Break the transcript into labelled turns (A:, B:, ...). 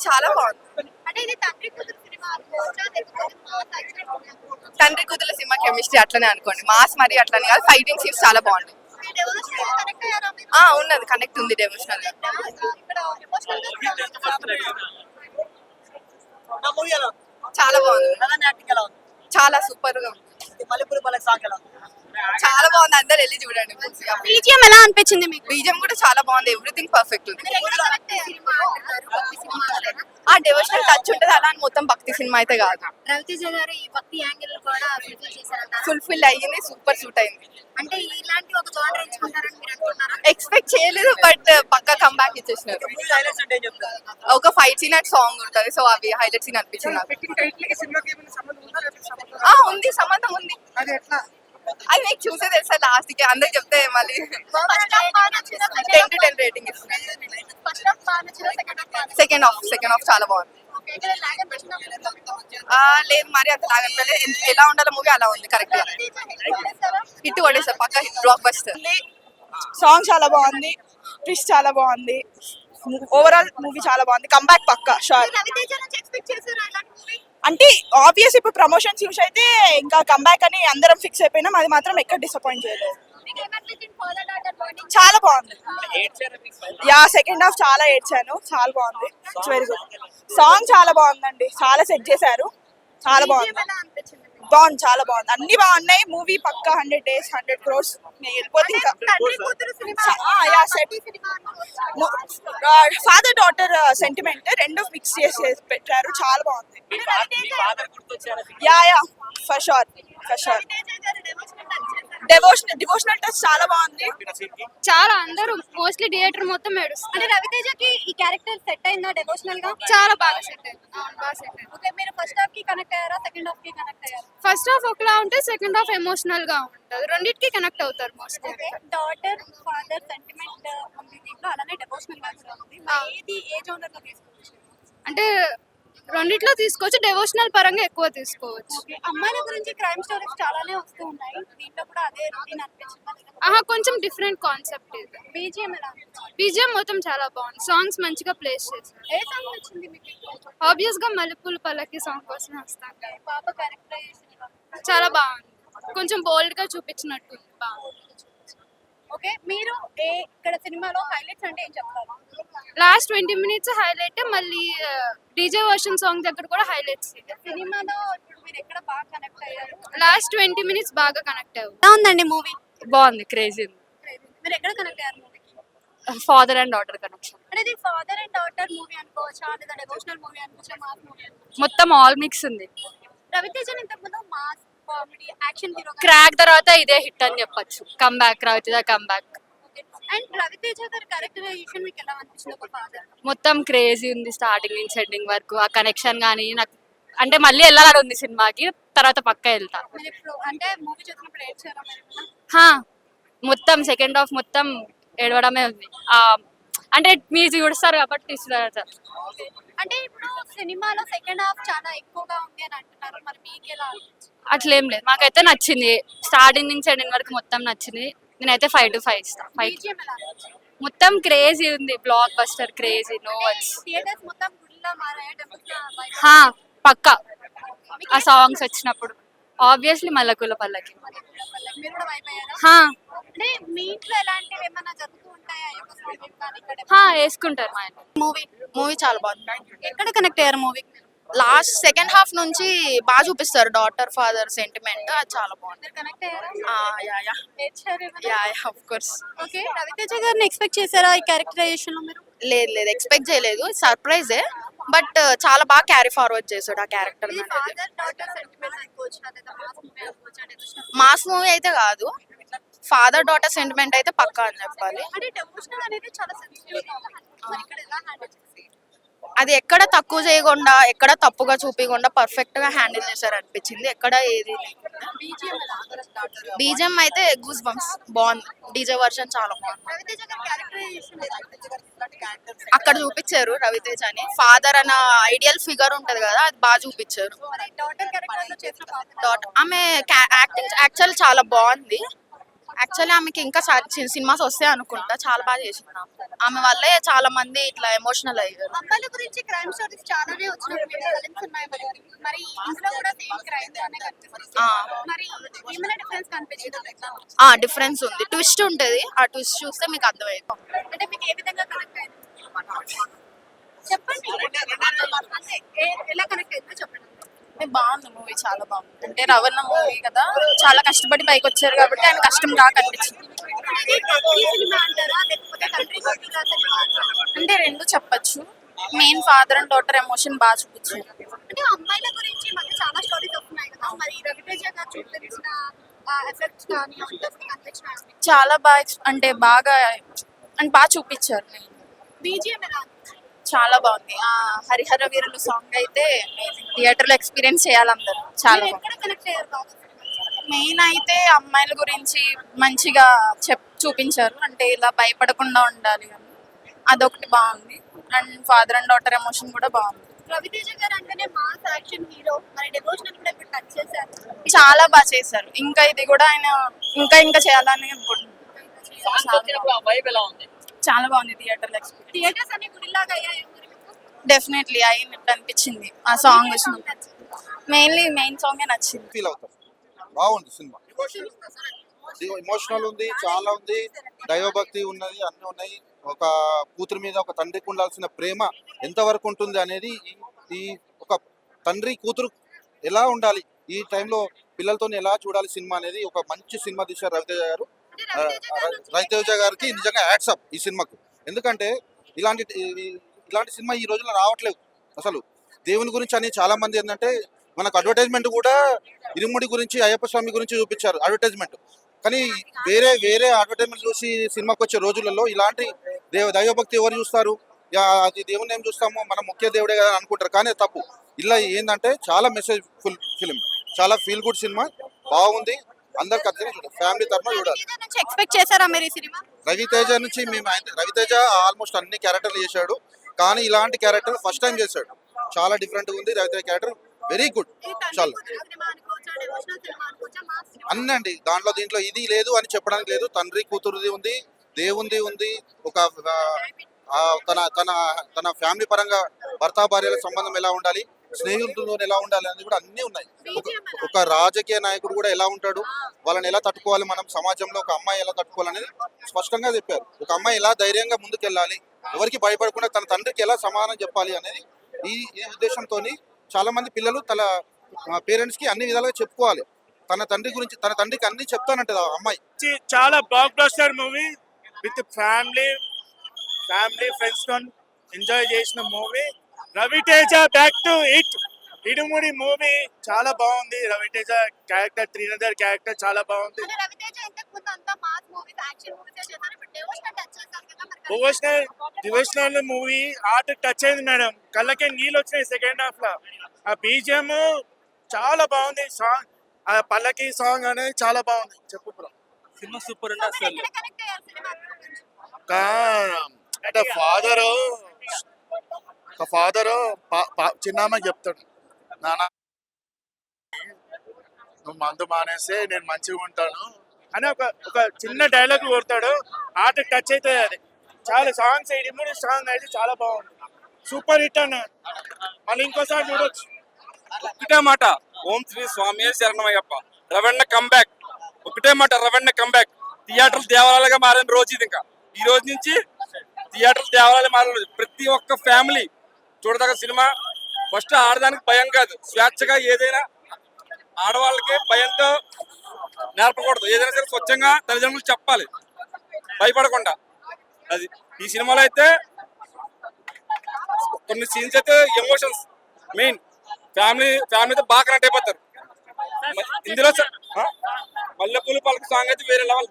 A: చాలా బాగుంది.
B: అంటే ఇది తండ్రి కూతురు సినిమా అనుకోవచ్చా, లేకపోతే మాస్ యాక్షన్?
A: తండ్రి కూతుల సినిమా కెమిస్ట్రీ అట్లనే అనుకోండి. మాస్ మరి అట్లని కాదు, ఫైటింగ్ సీన్స్ చాలా బాగుంది.
B: డెవోషనల్ కనెక్ట్ అయ్యారా మీరు?
A: ఉన్నది, కనెక్ట్ ఉంది డెవోషనల్.
B: ఇక్కడ ఎమోషనల్
A: చాలా బాగుంది, చాలా సూపర్ గా ఉంది. చాలా బాగుంది, అందరు వెళ్ళి చూడండి.
B: బీజిఎం ఎలా అనిపించింది మీకు?
A: బీజం కూడా చాలా బాగుంది, ఎవ్రీథింగ్ పర్ఫెక్ట్ ఉంది. ఆ డివోషనల్ టచ్ ఉంటుంది అలా అని మొత్తం భక్తి సినిమా అయితే కాదు.
B: రవితేజ గారు ఈ భక్తి యాంగిల్ కూడా ఫుల్ఫిల్ చేశారంటారా?
A: ఫుల్ఫిల్ అయ్యింది, సూపర్ సూట్ అయింది.
B: అంటే ఇలాంటి ఒక జోనర్ ఎంచుకుంటారని మీరు అనుకున్నారా?
A: ఎక్స్పెక్ట్ చేయలేదు, బట్ పక్కా కంబ్యాక్ ఇచ్చేసినారు. ఒక ఫైట్ సీన్ అండ్ సాంగ్ ఉంటది, సో అవి హైలైట్ సీన్ అనిపించింది నాకు. ఉంది, సంబంధం ఉంది. అది మీకు చూసే తెలుసా, లాస్ట్ కి అందరికి చెప్తే మళ్ళీ 10 to 10 రేటింగ్ ఇస్తుంది. సెకండ్ హాఫ్ చాలా బాగుంది. లేదు మరి అంత లాగనిపలేదు, ఎలా ఉండాలో మూవీ అలా ఉంది, కరెక్ట్ గా హిట్ కొడేసారు, పక్కా హిట్, బ్లాక్ బస్టర్.
C: సాంగ్ చాలా బాగుంది, ట్విస్ట్ చాలా బాగుంది, ఓవరాల్ మూవీ చాలా బాగుంది. కంబ్యాక్ పక్కా షూర్. అంటే ఆబ్వియస్ ఇప్పుడు ప్రమోషన్స్ చూసి అయితే ఇంకా కంబ్యాక్ అని అందరం ఫిక్స్ అయిపోయినాం, అది మాత్రం ఎక్కడ డిసప్పాయింట్ చేయలేదు. చాలా బాగుంది. సెకండ్ హాఫ్ చాలా ఏడ్చాను, చాలా బాగుంది. It's very good. సాంగ్ చాలా బాగుందండి, చాలా సెట్ చేశారు, చాలా బాగుంది. చాలా బాగుంది, అన్ని బాగున్నాయి. మూవీ పక్కా 100 days 100 crores వెళ్ళిపోతే ఇంకా. ఫాదర్ డాటర్ సెంటిమెంట్ రెండు మిక్స్ చేసి పెట్టారు, చాలా బాగుంది. For sure. డివోషనల్ టచ్ చాలా బాగుంది.
B: చాలా అందరూ మోస్ట్లీ థియేటర్ మొత్తం ఏడుస్తారు. అంటే రవితేజకి ఈ క్యారెక్టర్ సెట్ అయిందా డెవోషనల్ గా? చాలా బాగా సెట్ అయింది. ఓకే, మీరు ఫస్ట్ హాఫ్ కి కనెక్ట్ అయ్యారా, సెకండ్ హాఫ్ కి కనెక్ట్ అయ్యారా? ఫస్ట్ హాఫ్ ఒకలా ఉంటే సెకండ్ హాఫ్ ఎమోషనల్ గా ఉంటుంది, రెండింటికి కనెక్ట్ అవుతారు మోస్ట్లీ. డాటర్ ఫాదర్ సెంటిమెంట్ ఉంది దీంట్లో, అలానే డెవోషనల్ గా కూడా ఉంది. ఏది ఏ జోనర్ లో తీసుకోవచ్చు? అంటే రెండిట్లో తీసుకోవచ్చు, డెవోషనల్ పరంగా ఎక్కువ తీసుకోవచ్చు. అమ్మాయిల గురించి క్రైమ్ స్టోరీస్ చాలానే వస్తూ ఉన్నాయి, దీంట్లో కూడా అదే రొటీన్ అనిపించింది. కొంచెం డిఫరెంట్ కాన్సెప్ట్ ఇది. బీజిఎం ఎలా? బీజిఎం మొత్తం చాలా బాగుంది, సాంగ్స్ మంచిగా ప్లేస్ చేశారు. ఏ సాంగ్ నచ్చింది మీకు? ఆబ్వియస్ గా మల్లెపూల పల్లకి సాంగ్ కోసం వస్తాను. పాప క్యారెక్టరైజేషన్ చాలా బాగుంది, కొంచెం బోల్డ్ గా చూపించినట్టు బాగుంది. ఓకే, మీరు ఇక్కడ సినిమాలో హైలైట్స్ అంటే ఏం చెప్తారు? లాస్ట్ 20 minutes హైలైట్, మళ్ళీ డీజే వర్షన్ సాంగ్ దగ్గర కూడా హైలైట్స్. సినిమాలో ఇప్పుడు మీరు ఎక్కడ బాగా కనెక్ట్ అయ్యారు? లాస్ట్ 20 minutes బాగా కనెక్ట్ అయ్యారు. ఎలా ఉందండి మూవీ?
D: బాగుంది, క్రేజీ ఉంది.
B: మీరు ఎక్కడ కనెక్ట్ అయ్యారు మూవీకి?
D: Father and daughter connection.
B: అంటే ఇది ఫాదర్ అండ్ డాటర్ మూవీ అనుకోవచ్చా, లేదా డివోషనల్ మూవీ అనుకోవచ్చా, మాస్ మూవీ అనుకోవచ్చా?
D: మొత్తం ఆల్ మిక్స్ ఉంది.
B: రవితేజన్ ఇంతకుముందు mass comedy action hero,
D: crack తర్వాత ఇదే హిట్ అని చెప్పొచ్చు. Comeback, Raviteja comeback.
B: And Raviteja గారి క్యారెక్టరైజేషన్ మీకు ఎలా అనిపించింది ఒక ఫాదర్?
D: మొత్తం క్రేజీ ఉంది, స్టార్టింగ్ నుంచి ఎండింగ్ వరకు. ఆ కనెక్షన్ కానీ నాకు అంటే మళ్ళీ వెళ్ళాలని ఉంది సినిమాకి, తర్వాత పక్కా వెళ్తా.
B: మీరు ఇప్పుడు అంటే మూవీ చూసినప్పుడు ఏడ్చారా మీరు?
D: మొత్తం సెకండ్ హాఫ్ మొత్తం ఏడవడమే ఉంది. అంటే మీరు చూస్తారు కాబట్టి ఇస్తారు.
B: అంటే ఇప్పుడు సినిమాలో సెకండ్ హాఫ్ చాలా ఎక్కువగా ఉంది అని అంటున్నారు, మరి మీకు ఎలా అనిపించింది?
D: అట్లేం లేదు, మాకైతే నచ్చింది. స్టార్టింగ్ నుంచి ఎండింగ్ వరకు మొత్తం నచ్చింది. నేనైతే 5 to 5 ఇస్తాను.
B: BGM ఎలా అనిపించింది?
D: మొత్తం క్రేజీ ఉంది, blockbuster crazy, no words.
B: Theatres మొత్తం గుడిలా మారాయా, టెంపుల్స్
D: పక్కా ఆ సాంగ్స్ వచ్చినప్పుడు ఆబ్వియస్లీ మల్లెపూల పల్లకి.
B: మీరు కూడా వైప్ అయ్యారా? అంటే మీ ఇంట్లో ఎలాంటివి ఏమైనా జరుగుతూ ఉంటాయా?
D: వేసుకుంటారు మా ఇంట్లో.
A: మూవీ చాలా బాగుంది.
B: ఎక్కడ కనెక్ట్ అయ్యారు మూవీ?
A: లాస్ట్ సెకండ్ హాఫ్ నుంచి బాగా చూపిస్తారు డాటర్ ఫాదర్ సెంటిమెంట్, అది చాలా బాగుంది.
B: కనెక్ట్ అయ్యారా?
A: Of course.
B: ఓకే, రవితేజ గారిని ఎక్స్పెక్ట్ చేశారా ఈ క్యారెక్టరైజేషన్ లో మీరు?
A: లేదు ఎక్స్పెక్ట్ చేయలేదు, సర్ప్రైజే, బట్ చాలా బాగా క్యారీ ఫార్వర్డ్ చేశాడు ఆ క్యారెక్టర్.
B: ఫాదర్ డాటర్ సెంటిమెంట్ అనుకోవచ్చా, లేదా మాస్ మూవీ అనుకోవచ్చా?
A: మాస్ మూవీ అయితే కాదు, ఫాదర్ డాటర్ సెంటిమెంట్ అయితే పక్కా అని చెప్పాలి.
B: అంటే డెవోషనల్ అనేది చాలా సెన్సిటివ్ గా ఉంది, మరి ఇక్కడ ఎలా హ్యాండిల్ చేశారు?
A: అది ఎక్కడ తక్కువ చేయకుండా, ఎక్కడ తప్పుగా చూపించకుండా పర్ఫెక్ట్ గా హ్యాండిల్ చేశారు అనిపించింది. ఎక్కడ ఏది బీజిఎం అయితే గూస్ బంప్స్ బాగుంది, డీజే వర్షన్ చాలా బాగుంది.
B: రవితేజ గారి క్యారెక్టరైజేషన్
A: అక్కడ చూపించారు రవితేజ అని, ఫాదర్ అన్న ఐడియల్ ఫిగర్ ఉంటది కదా, అది బాగా చూపించారు.
B: డాటర్ క్యారెక్టర్ లో చేసిన
A: ఆమె యాక్టింగ్ యాక్చువల్ చాలా బాగుంది,
E: యాక్చువల్లీ ఆమెకి ఇంకా సినిమాస్ వస్తాయి అనుకుంటా. చాలా బాగా చేసింది ఆమె వల్లే చాలా మంది ఇట్లా ఎమోషనల్ అయ్యారు.
B: అమ్మాయిల గురించి క్రైమ్ స్టోరీస్ చాలానే వచ్చినాయి ఫిలిమ్స్ ఉన్నాయి మరి ఇందులో కూడా సేమ్ క్రైమ్ అనే కనిపిస్తుంది. మరి ఏమైనా డిఫరెన్స్ కనిపించిందా?
E: డిఫరెన్స్ ఉంది, ట్విస్ట్ ఉంటది. ఆ ట్విస్ట్ చూస్తే మీకు అర్థమైంది.
B: అంటే మీకు ఏ విధంగా కనెక్ట్ అయింది చెప్పండి. అంటే ఎలా కనెక్ట్ అయిందో చెప్పండి.
E: బాగుంది మూవీ, చాలా బాగుంది. అంటే రవణ మూవీ కదా, చాలా కష్టపడి పైకి వచ్చారు కాబట్టి ఆయన కష్టం బాగా కనిపించింది.
B: ఈ సినిమా అంటారా లేకపోతే తండ్రి కొడుకుల సినిమా అంటారా?
E: అంటే రెండు చెప్పొచ్చు. Main father and daughter emotion బాగా చూపించారు.
B: అంటే అమ్మాయిల గురించి మనకి చాలా స్టోరీస్ వస్తున్నాయి కదా, మరి రవితేజ గారు చూపించిన ఎఫెక్ట్స్ కానీ కనిపించిన
E: చాలా బాగా అంటే బాగా చూపించారు.
B: బీజిఎం ఎలా
E: చాలా బాగుంది. హరిహర వీరులు సాంగ్ అయితే థియేటర్ లో ఎక్స్పీరియన్స్ చేయాలి అందరూ. చాలా బాగుంది.
B: ఎక్కడ కనెక్ట్ అయ్యారు బాగా?
E: మెయిన్ అయితే అమ్మాయిల గురించి మంచిగా చూపించారు. అంటే ఇలా భయపడకుండా ఉండాలి అని, అదొకటి బాగుంది. And father and daughter emotion కూడా బాగుంది.
B: రవితేజ గారు అంటేనే మాస్ యాక్షన్ హీరో, మరి డెవోషనల్ కూడా ఇప్పుడు టచ్ చేశారు.
E: చాలా బాగా చేశారు. ఇంకా ఇది కూడా ఆయన ఇంకా చేయాలని అనుకుంటున్నాను. చాలా బాగుంది థియేటర్ లో ఎక్స్పీరియన్స్.
B: థియేటర్స్ అన్ని గుడిలాగా అయ్యాయి మరి మీకు?
E: డెఫినెట్లీ అయినట్టు అనిపించింది ఆ సాంగ్ వచ్చినప్పుడు. మెయిన్ సాంగే నచ్చింది.
F: ఫీల్ అవుతాం. బాగుంది సినిమా, ఎమోషనల్ ఉంది, చాలా ఉంది, దైవభక్తి ఉన్నది, అన్ని ఉన్నాయి. ఒక కూతురు మీద ఒక తండ్రికి ఉండాల్సిన ప్రేమ ఎంతవరకు ఉంటుంది అనేది ఈ ఒక తండ్రి కూతురు ఎలా ఉండాలి, ఈ టైంలో పిల్లలతో ఎలా చూడాలి సినిమా అనేది ఒక మంచి సినిమా తీశారు రవితేజ గారు. రవితేజ గారికి నిజంగా హ్యాట్స్ ఆఫ్ ఈ సినిమాకు. ఎందుకంటే ఇలాంటి సినిమా ఈ రోజుల్లో రావట్లేదు. అసలు దేవుని గురించి అని చాలా మంది ఏంటంటే మనకు అడ్వర్టైజ్మెంట్ కూడా ఇరుముడి గురించి, అయ్యప్ప స్వామి గురించి చూపించారు అడ్వర్టైజ్మెంట్. కానీ వేరే అడ్వర్టైజ్మెంట్ చూసి సినిమాకి వచ్చే రోజులలో ఇలాంటి దైవభక్తి ఎవరు చూస్తారు? అది దేవుని ఏం చూస్తామో, మనం ముఖ్య దేవుడే కదా అనుకుంటారు. కానీ తప్పు. ఇలా ఏంటంటే చాలా మెసేజ్ ఫుల్ ఫిలిం, చాలా ఫీల్ గుడ్ సినిమా, బాగుంది. అందరికి అర్థం చూడాలి, ఫ్యామిలీ తరఫున చూడాలి.
B: ఎక్స్పెక్ట్ చేశారా మీరు ఈ సినిమా?
F: రవితేజ నుంచి రవితేజ ఆల్మోస్ట్ అన్ని క్యారెక్టర్లు చేశాడు, కానీ ఇలాంటి క్యారెక్టర్ ఫస్ట్ టైం చేశాడు. చాలా డిఫరెంట్ ఉంది రవితేజ క్యారెక్టర్, వెరీ గుడ్. చాలా అన్నీ అండి, దీంట్లో ఇది లేదు అని చెప్పడానికి లేదు. తండ్రి కూతురుది ఉంది, దేవుంది ఉంది, ఒక తన ఫ్యామిలీ పరంగా భర్త భార్యల సంబంధం ఎలా ఉండాలి, స్నేహితులతో ఎలా ఉండాలి అనేది కూడా అన్నీ ఉన్నాయి. ఒక రాజకీయ నాయకుడు కూడా ఎలా ఉంటాడు, వాళ్ళని ఎలా తట్టుకోవాలి, మనం సమాజంలో ఒక అమ్మాయి ఎలా తట్టుకోవాలనేది స్పష్టంగా చెప్పారు. ఒక అమ్మాయి ఎలా ధైర్యంగా ముందుకెళ్ళాలి, ఎవరికి భయపడకుండా తన తండ్రికి ఎలా సమాధానం చెప్పాలి అనేది ఈ ఉద్దేశంతో చాలా మంది పిల్లలు తన పేరెంట్స్ కి అన్ని విధాలుగా చెప్పుకోవాలి. తన తండ్రికి అన్ని చెప్తానంటది ఆ అమ్మాయి.
G: చాలా blockbuster movie, with family friends తో ఎంజాయ్ చేసిన movie. Ravi Teja back to it. Idumudi movie చాలా బాగుంది. రవితేజ క్యారెక్టర్, త్రినదర్ క్యారెక్టర్ చాలా బాగుంది.
B: రవితేజ ఇంతకు ముందు అంతా మాస్ మూవీస్, యాక్షన్ మూవీస్ చేశారు, ఇప్పుడు డెవోషనల్ టచ్ చేశారు కదా.
G: డివోషనల్ మూవీ ఆర్ట్ టచ్ అయింది మేడం, కళ్ళకే నీళ్ళు వచ్చినాయి సెకండ్ హాఫ్ లో. ఆ బీజిఎం చాలా బాగుంది, సాంగ్ ఆ పల్లకి సాంగ్ అనేది చాలా బాగుంది. చెప్పు బ్రో, సినిమా సూపర్ ఉంది అసలు.
B: ఎక్కడ కనెక్ట్ అయ్యారు సినిమా?
G: అంటే ఫాదరు చిన్నమ్మ చెప్తాడు, నాన్న నువ్వు మందు మానేస్తే నేను మంచిగా ఉంటాను అని ఒక చిన్న డైలాగ్ కొడతాడు. ఆర్ట్ టచ్ అవుతుంది. అది చాలా సాంగ్స్, ఇడిముడి సాంగ్ అయితే చాలా బాగుంది, సూపర్ హిట్ అన్న. మళ్ళీ ఇంకోసారి చూడొచ్చు.
H: ఒకటే మాట, ఓం శ్రీ స్వామి శరణమయ్యప్ప, రవణ కంబ్యాక్. ఒకటే మాట, రవణ కంబ్యాక్. థియేటర్లు దేవాలయాలుగా మారిన రోజు ఇది. ఇంకా ఈ రోజు నుంచి థియేటర్లు దేవాలయాలు మారిన రోజు. ప్రతి ఒక్క ఫ్యామిలీ చూడదగ్గ సినిమా. ఫస్ట్ ఆడదానికి భయం కాదు, స్వేచ్ఛగా ఏదైనా ఆడవాళ్ళకి భయంతో నేర్పకూడదు. ఏదైనా సరే స్వచ్ఛంగా తల్లిదండ్రులు చెప్పాలి, భయపడకుండా. అది ఈ సినిమాలో అయితే కొన్ని సీన్స్ అయితే ఎమోషన్స్ మెయిన్ ఫ్యామిలీతో బాగా కనెక్ట్ అయిపోతారు. ఇందులో మల్లెపూలు పలక సాంగ్ అయితే వేరే లెవెల్.